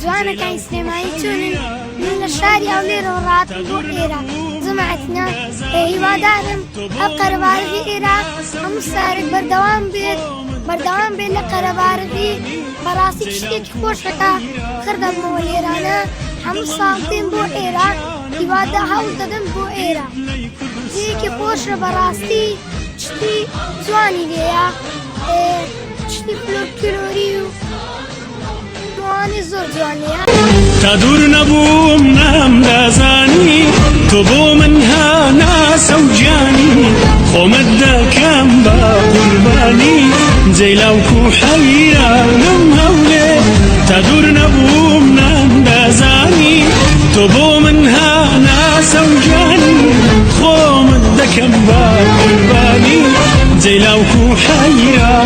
جوانەکانی سلێمانی چوونن من لە شاری ئەولێرە ڕاتم بۆ ئێرە جەماعەتنا هیوادارم ئەو قەرەبارەی ئێرە هەموو سارێک بەردەوام بێت لە قەرەبارەی بەڕاستی شتێکی خۆشەکە کردەمەوە لێرانە هەموو ساڵ دێم بۆ ئێرە هیوادا هەوڵ دەدەم بۆ ئێرە جێیەکی خۆشە بەڕاستی شتی جوانی لێیە شتی فلۆرکلۆری و جوانی زۆر جوانەیە تا دوور نەبووم نامدازانی تۆ بۆ من هاناسە و گیانی خۆمت دەکەم بە قوربانی جەیلاوک و حەیرانم هەولێ تا دوور نەبووم نامدازانی تۆ بۆ من هاناسە و گیانی خۆمت دەکەم بە قوربانی جەیلاوک و حەیران